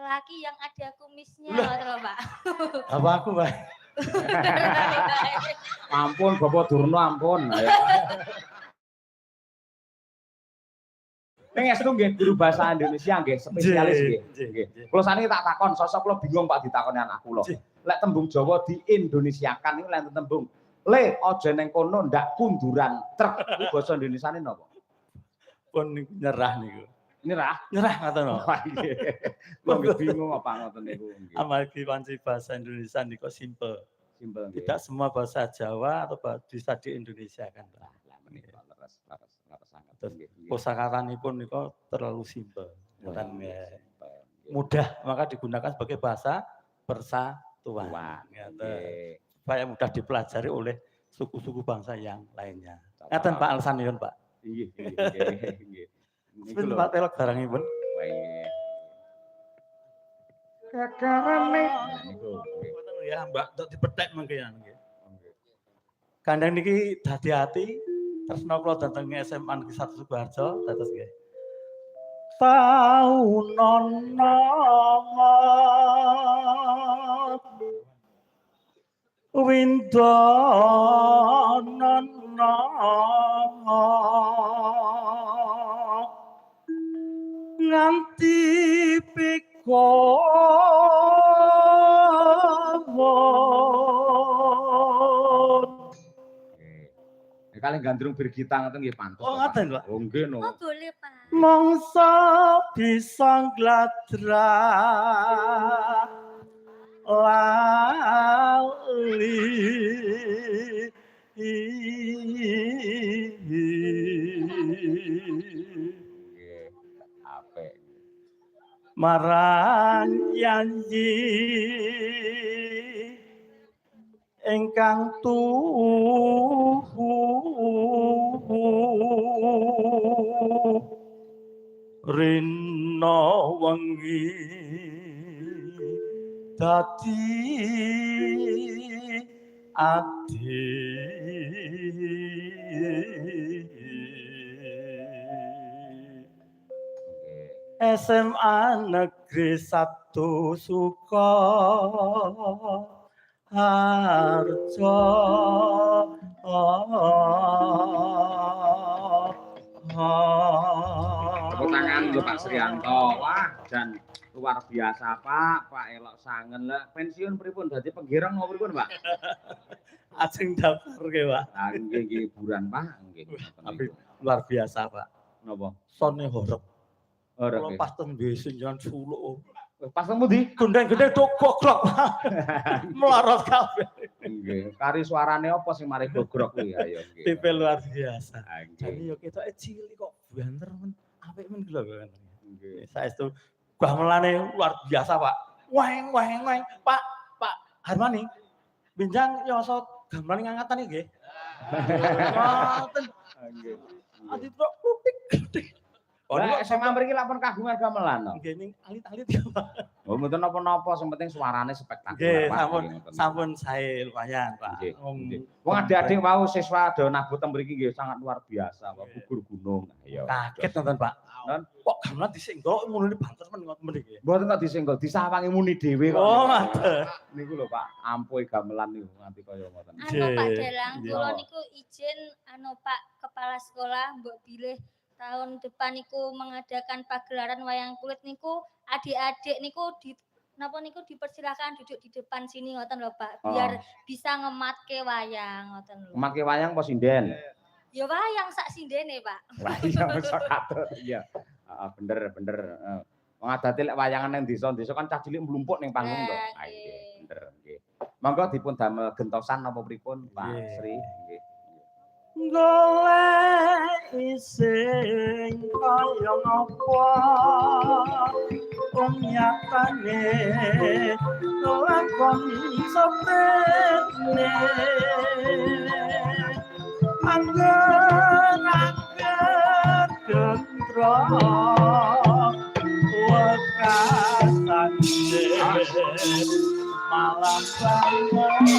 laki-laki yang ada kumisnya, loh Pak. Apa aku, Pak? Ampun, Bapak Durno, ampun. Ning estu nggih guru bahasa Indonesia nggih spesialis nggih. Nggih. Kula saniki tak takon, sosok kula bingung Pak ditakoni anak kula. Lek tembung Jawa di Indonesiakan niku lek tembung le aja ning kono ndak kunduran truk iku basa Indonesiane napa? Pun nyerah niku. Nyerah Ngoten lho. Kula bingung apa ngoten niku nggih. Amargi panci bahasa Indonesia niku simpel. Simpel nggih. Tidak semua bahasa Jawa atau bisa di Indonesia kan. Lah menika leres sangat nggih. Kosakataanipun niku terlalu simpel. Ngoten nggih. Mudah maka digunakan sebagai bahasa persatuan. Nggih. Supaya mudah dipelajari oleh suku-suku bangsa yang lainnya. Ngaten Pak alasanipun Pak. Nggih. Niku Pak telok barangipun. Nggih. Kakarane niku ya Mbak tok dipetek mengke nggih. Kandhang niki dadi ati tresna kula dhateng SMA Negeri 1 Sukoharjo dados nggih. Paunana windanana nganti Kalih gandrung bergita ngoten nggih pantes. Oh ngaten, Pak. Oh nggih no. Oh boleh Pak. Mongso bisa gladra lali apik. Marang yanyi ingkang tuhu rina wengi dadi ati SMA Negeri 1 Sukoharjo. Tepuk tangan untuk Pak Srianto. Wah, dan luar biasa Pak. Pak elok sangen lah. Pensiun pripun dadi penggirang mau pripun Pak? Ajeng daftar nggih Pak. Nggih hiburan Pak. Nggih. Tapi luar biasa Pak. Napa? Sone horep. Horep. Kalau pas teng desa njan suluk. Pas teng pundi? Gendeng-gendeng tok gogrok. Melorot kabeh. Nggih. Kari suarane apa sing mari gogrok kuwi ayo nggih. Tipe luar biasa. Nggih. Jadi yo ketoke cilik kok banter men apik men lho kan. Nggih. Saestu gamelane luar biasa Pak. Weng. Pak Harmani. Binjang yoso gamelan ngangatan nggih. Ngoten. Nggih. Adi tok kutik. Lah SMA mriki lak pun kagungan gamelan to. Nggih ning alit-alit ya Pak. Oh mboten napa-napa, sing penting suarane Nggih, spektakuler Pak. sampun sae lumayan Pak. Wong adik-adik wau siswa do nabu teng mriki nggih sangat luar biasa, Pak. Gugur gunung. Ya. Kaget nonton Pak. Kok gamelan disenggol ngono banter men ngoten mriki. Mboten kok disenggol, disawangi muni dhewe kok. Oh, ngaten. Niku lho Pak, ampuhe gamelan niku nganti kaya ngoten. Anu Pak Dalang, kula niku izin anu Pak Kepala Sekolah mbok bilih tahun depan niku mengadakan pagelaran wayang kulit niku adik-adik niku napa niku dipersilakan duduk di depan sini ngoten lho Pak biar bisa ngematke wayang ngoten lho. Ngematke wayang apa sinden? Ya wayang sak sindene Pak. Lah iya mesti katut iya. Heeh bener. Wong adate lek wayangan nang desa-desa kan cah cilik mlumpuk ning panggung to. Ah nggih bener nggih. Monggo dipun damel gentosan napa pripun Pak Sri nggih. Golek sing kaya ngapa nyatane lakon sepene angger gendro wekasan malam bangun